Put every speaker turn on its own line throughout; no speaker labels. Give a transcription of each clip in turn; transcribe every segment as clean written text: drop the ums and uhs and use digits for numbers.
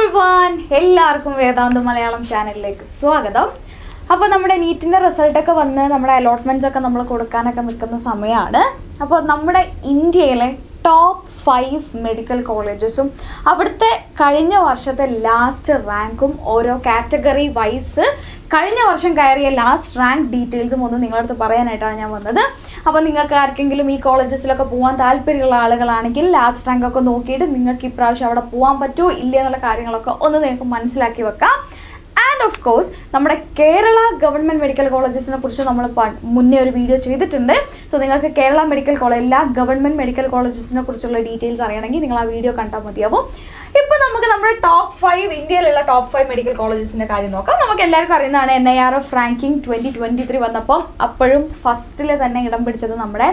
everyone, എല്ലാവർക്കും വേദാന്തു മലയാളം ചാനലിലേക്ക് സ്വാഗതം. അപ്പോൾ നമ്മുടെ നീറ്റിന്റെ റിസൾട്ട് ഒക്കെ വന്ന് നമ്മുടെ അലോട്ട്മെന്റ്സ് ഒക്കെ നമ്മൾ കൊടുക്കാനൊക്കെ നിൽക്കുന്ന സമയമാണ്. അപ്പോൾ നമ്മുടെ ഇന്ത്യയിലെ ടോപ്പ് 5 മെഡിക്കൽ കോളേജസും അവിടുത്തെ കഴിഞ്ഞ വർഷത്തെ ലാസ്റ്റ് റാങ്കും ഓരോ കാറ്റഗറി വൈസ് കഴിഞ്ഞ വർഷം കയറിയ ലാസ്റ്റ് റാങ്ക് ഡീറ്റെയിൽസും ഒന്ന് നിങ്ങളുടെ അടുത്ത് പറയാനായിട്ടാണ് ഞാൻ വന്നത്. അപ്പോൾ നിങ്ങൾക്ക് ആർക്കെങ്കിലും ഈ കോളേജസിലൊക്കെ പോകാൻ താല്പര്യമുള്ള ആളുകളാണെങ്കിൽ ലാസ്റ്റ് റാങ്ക് ഒക്കെ നോക്കിയിട്ട് നിങ്ങൾക്ക് ഇപ്രാവശ്യം അവിടെ പോകാൻ പറ്റുമോ ഇല്ല എന്നുള്ള കാര്യങ്ങളൊക്കെ ഒന്ന് നിങ്ങൾക്ക് മനസ്സിലാക്കി വെക്കാം. ആൻഡ് ഓഫ് കോഴ്സ് നമ്മുടെ കേരള ഗവൺമെൻറ് മെഡിക്കൽ കോളേജസിനെ കുറിച്ച് നമ്മൾ മുന്നേ ഒരു വീഡിയോ ചെയ്തിട്ടുണ്ട്. സോ നിങ്ങൾക്ക് കേരള മെഡിക്കൽ കോളേജ് എല്ലാ ഗവൺമെൻറ് മെഡിക്കൽ കോളേജസിനെ കുറിച്ചുള്ള ഡീറ്റെയിൽസ് അറിയണമെങ്കിൽ നിങ്ങൾ ആ വീഡിയോ കണ്ടാൽ മതിയാവും. ഇപ്പോൾ നമുക്ക് നമ്മുടെ ടോപ്പ് 5 ഇന്ത്യയിലുള്ള ടോപ്പ് 5 മെഡിക്കൽ കോളേജസിൻ്റെ കാര്യം നോക്കാം. നമുക്ക് എല്ലാവർക്കും അറിയുന്നതാണ് NIRF റാങ്കിങ് 2023 വന്നപ്പം അപ്പോഴും ഫസ്റ്റിൽ തന്നെ ഇടം പിടിച്ചത് നമ്മുടെ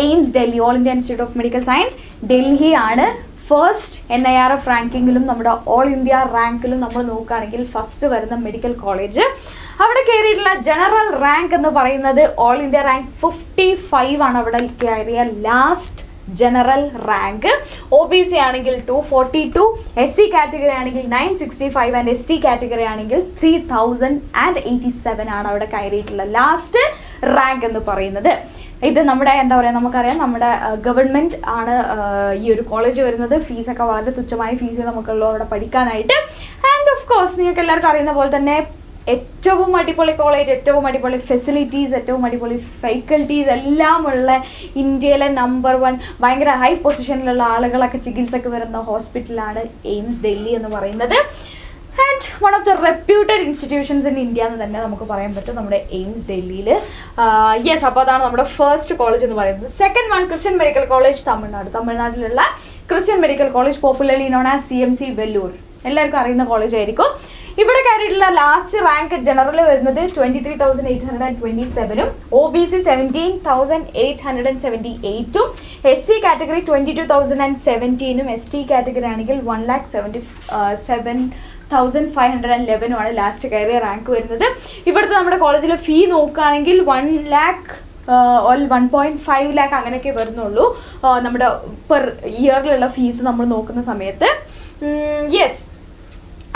AIIMS Delhi, all India Institute of Medical Science Delhi ആണ്. ഫസ്റ്റ് NIRF റാങ്കിങ്ങിലും നമ്മുടെ ഓൾ ഇന്ത്യ റാങ്കിലും നമ്മൾ നോക്കുകയാണെങ്കിൽ ഫസ്റ്റ് വരുന്ന മെഡിക്കൽ കോളേജ്. അവിടെ കയറിയിട്ടുള്ള ജനറൽ റാങ്ക് എന്ന് പറയുന്നത് ഓൾ ഇന്ത്യ റാങ്ക് 55 ആണ് അവിടെ കയറിയ ലാസ്റ്റ് ജനറൽ റാങ്ക്. OBC ആണെങ്കിൽ 242, SC കാറ്റഗറി ആണെങ്കിൽ 965 ആൻഡ് ST കാറ്റഗറി ആണെങ്കിൽ 3087 ആണ് അവിടെ കയറിയിട്ടുള്ള ലാസ്റ്റ് റാങ്ക് എന്ന് പറയുന്നത്. ഇത് നമ്മുടെ എന്താ പറയുക, നമുക്കറിയാം നമ്മുടെ ഗവൺമെൻറ് ആണ് ഈ ഒരു കോളേജ് വരുന്നത്. ഫീസൊക്കെ വളരെ തുച്ഛമായ ഫീസ് നമുക്കുള്ളൂ അവിടെ പഠിക്കാനായിട്ട്. ആൻഡ് ഓഫ് കോഴ്സ് നിങ്ങൾക്ക് എല്ലാവർക്കും അറിയുന്ന പോലെ തന്നെ ഏറ്റവും അടിപൊളി കോളേജ്, ഏറ്റവും അടിപൊളി ഫെസിലിറ്റീസ്, ഏറ്റവും അടിപൊളി ഫാക്കൽറ്റീസ് എല്ലാം ഉള്ള ഇന്ത്യയിലെ നമ്പർ 1 ഭയങ്കര ഹൈ പൊസിഷനിലുള്ള ആളുകളൊക്കെ ചികിത്സക്ക് വരുന്ന ഹോസ്പിറ്റലാണ് എയിംസ് ഡൽഹി എന്ന് പറയുന്നത്. And one of the reputed institutions in India എന്ന് തന്നെ നമുക്ക് പറയാൻ പറ്റും നമ്മുടെ എയിംസ് ഡൽഹിയിൽ. യെസ്, അപ്പോൾ അതാണ് നമ്മുടെ ഫസ്റ്റ് കോളേജ് എന്ന് പറയുന്നത്. Second one Christian Medical College തമിഴ്നാട്ടിലുള്ള Christian Medical College, popularly known as CMC Vellore. എല്ലാവർക്കും അറിയുന്ന കോളേജ് ആയിരിക്കും. ഇവിടെ കയറിയിട്ടുള്ള ലാസ്റ്റ് റാങ്ക് ജനറൽ വരുന്നത് 23,827ഉം OBC 17,878ഉം SC കാറ്റഗറി 22,017ഉം ST കാറ്റഗറി ആണെങ്കിൽ 1,77,511 ആണ് ലാസ്റ്റ് കയറിയ റാങ്ക് വരുന്നത്. ഇവിടുത്തെ നമ്മുടെ കോളേജിലെ ഫീ നോക്കുകയാണെങ്കിൽ 1.5 lakh അങ്ങനെയൊക്കെ വരുന്നുള്ളൂ നമ്മുടെ പെർ ഇയറിലുള്ള ഫീസ് നമ്മൾ നോക്കുന്ന സമയത്ത്. യെസ്,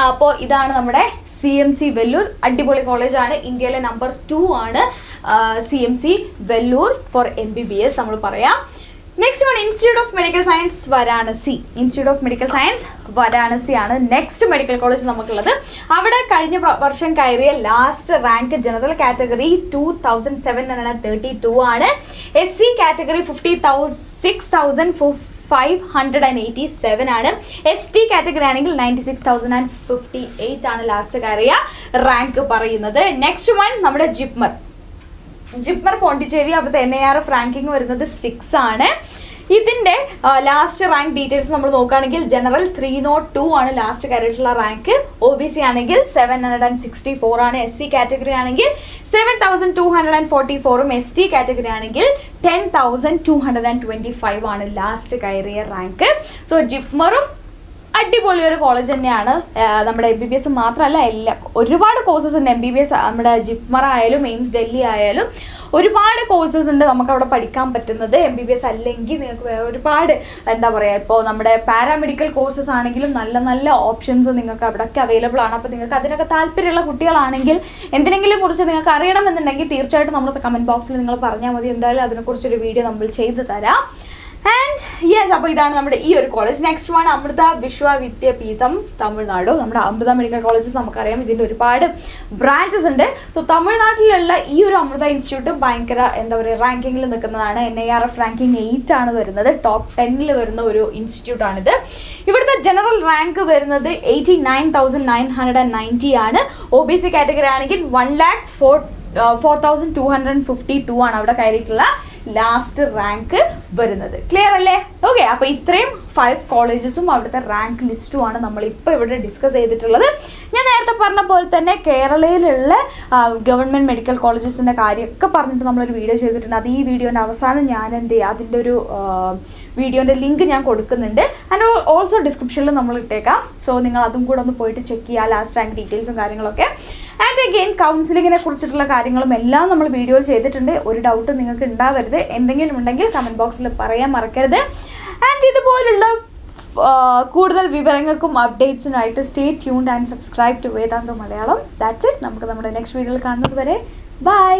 അപ്പോൾ ഇതാണ് നമ്മുടെ CMC വെല്ലൂർ. അടിപൊളി കോളേജാണ്. ഇന്ത്യയിലെ നമ്പർ 2 ആണ് CMC വെല്ലൂർ ഫോർ MBBS നമ്മൾ പറയാം. Next one institute of Medical science Varanasi. Institute of Medical science Varanasi ആണ് നെക്സ്റ്റ് മെഡിക്കൽ കോളേജ് നമുക്കുള്ളത്. അവിടെ കഴിഞ്ഞ വർഷം കയറിയ ലാസ്റ്റ് റാങ്ക് ജനറൽ കാറ്റഗറി 2,732 ആണ്. SC കാറ്റഗറി 56,587 ആണ്. ST കാറ്റഗറി ആണെങ്കിൽ 96,058 ആണ് ലാസ്റ്റ് കയറിയ റാങ്ക് പറയുന്നത്. നെക്സ്റ്റ് വൺ നമ്മുടെ ജിപ്മർ പോണ്ടിച്ചേരി. അവിടുത്തെ NIRF റാങ്കിങ് വരുന്നത് 6 ആണ്. ഇതിൻ്റെ ലാസ്റ്റ് റാങ്ക് ഡീറ്റെയിൽസ് നമ്മൾ നോക്കുകയാണെങ്കിൽ ജനറൽ 302 ആണ് ലാസ്റ്റ് കയറിയിട്ടുള്ള റാങ്ക്. OBC ആണെങ്കിൽ 764 ആണ്. SC കാറ്റഗറി ആണെങ്കിൽ 7,244ഉം ST കാറ്റഗറി ആണെങ്കിൽ 10,225 ആണ് ലാസ്റ്റ് കയറിയ റാങ്ക്. സോ ജിപ്മറും അടിപൊളി ഒരു കോളേജ് തന്നെയാണ്. നമ്മുടെ MBBS മാത്രമല്ല, ഒരുപാട് കോഴ്സസ് ഉണ്ട്. MBBS നമ്മുടെ ജിപ്മർ ആയാലും എയിംസ് ഡൽഹി ആയാലും ഒരുപാട് കോഴ്സസ് ഉണ്ട് നമുക്ക് അവിടെ പഠിക്കാൻ പറ്റുന്നത്. MBBS അല്ലെങ്കിൽ നിങ്ങൾക്ക് വേറെ ഒരുപാട് എന്താ പറയുക, ഇപ്പോൾ നമ്മുടെ പാരാമെഡിക്കൽ കോഴ്സസ് ആണെങ്കിലും നല്ല നല്ല ഓപ്ഷൻസ് നിങ്ങൾക്ക് അവിടെയൊക്കെ അവൈലബിൾ ആണ്. അപ്പോൾ നിങ്ങൾക്ക് അതിനൊക്കെ താല്പര്യമുള്ള കുട്ടികളാണെങ്കിൽ എന്തിനെങ്കിലും കുറിച്ച് നിങ്ങൾക്ക് അറിയണമെന്നുണ്ടെങ്കിൽ തീർച്ചയായിട്ടും നമ്മൾ കമൻറ്റ് ബോക്സിൽ നിങ്ങൾ പറഞ്ഞാൽ മതി. എന്തായാലും അതിനെക്കുറിച്ചൊരു വീഡിയോ നമ്മൾ ചെയ്തു തരാം. ആൻഡ് യെസ്, അപ്പോൾ ഇതാണ് നമ്മുടെ ഈ ഒരു കോളേജ്. നെക്സ്റ്റ് വൺ അമൃത വിശ്വ വിദ്യാപീഠം തമിഴ്നാട്. നമ്മുടെ അമൃത മെഡിക്കൽ കോളേജസ് നമുക്കറിയാം, ഇതിൻ്റെ ഒരുപാട് ബ്രാഞ്ചസ് ഉണ്ട്. സോ തമിഴ്നാട്ടിലുള്ള ഈ ഒരു അമൃത ഇൻസ്റ്റിറ്റ്യൂട്ട് ഭയങ്കര എന്താ പറയുക റാങ്കിങ്ങിൽ നിൽക്കുന്നതാണ്. NIRF റാങ്കിങ് 8 ആണ് വരുന്നത്. ടോപ്പ് 10ൽ വരുന്ന ഒരു ഇൻസ്റ്റിറ്റ്യൂട്ടാണിത്. ഇവിടുത്തെ ജനറൽ റാങ്ക് വരുന്നത് 89,990 ആണ്. OBC കാറ്റഗറി ആണെങ്കിൽ 1,04,252 ആണ് അവിടെ കയറിയിട്ടുള്ള ലാസ്റ്റ് റാങ്ക് വരുന്നത്. ക്ലിയർ അല്ലേ? ഓക്കെ, അപ്പോൾ ഇത്രയും 5 കോളേജസും അവിടുത്തെ റാങ്ക് ലിസ്റ്റുമാണ് നമ്മളിപ്പോൾ ഇവിടെ ഡിസ്കസ് ചെയ്തിട്ടുള്ളത്. ഞാൻ നേരത്തെ പറഞ്ഞ പോലെ തന്നെ കേരളയിലുള്ള ഗവൺമെൻറ് മെഡിക്കൽ കോളേജസിൻ്റെ കാര്യമൊക്കെ പറഞ്ഞിട്ട് നമ്മളൊരു വീഡിയോ ചെയ്തിട്ടുണ്ട്. അത് ഈ വീഡിയോൻ്റെ അവസാനം ഞാൻ എന്ത് ചെയ്യുക, അതിൻ്റെ ഒരു വീഡിയോൻ്റെ ലിങ്ക് ഞാൻ കൊടുക്കുന്നുണ്ട്. ആൻഡ് ഓൾസോ ഡിസ്ക്രിപ്ഷനിൽ നമ്മൾ ഇട്ടേക്കാം. സോ നിങ്ങൾ അതും കൂടെ ഒന്ന് പോയിട്ട് ചെക്ക് ചെയ്യുക, ലാസ്റ്റ് റാങ്ക് ഡീറ്റെയിൽസും കാര്യങ്ങളൊക്കെ. ആൻഡ് അഗെയിൻ കൗൺസിലിങ്ങിനെ കുറിച്ചിട്ടുള്ള കാര്യങ്ങളും എല്ലാം നമ്മൾ വീഡിയോയിൽ ചെയ്തിട്ടുണ്ട്. ഒരു ഡൗട്ട് നിങ്ങൾക്ക് ഉണ്ടാവരുത്. എന്തെങ്കിലും ഉണ്ടെങ്കിൽ കമൻറ്റ് ബോക്സിൽ പറയാൻ മറക്കരുത്. ആൻഡ് ഇതുപോലുള്ള കൂടുതൽ വിവരങ്ങൾക്കും അപ്ഡേറ്റ്സിനായിട്ട് stay tuned and subscribe to Vedantu Malayalam. That's it. നമുക്ക് നമ്മുടെ നെക്സ്റ്റ് വീഡിയോയിൽ കാണുന്നത് വരെ ബൈ.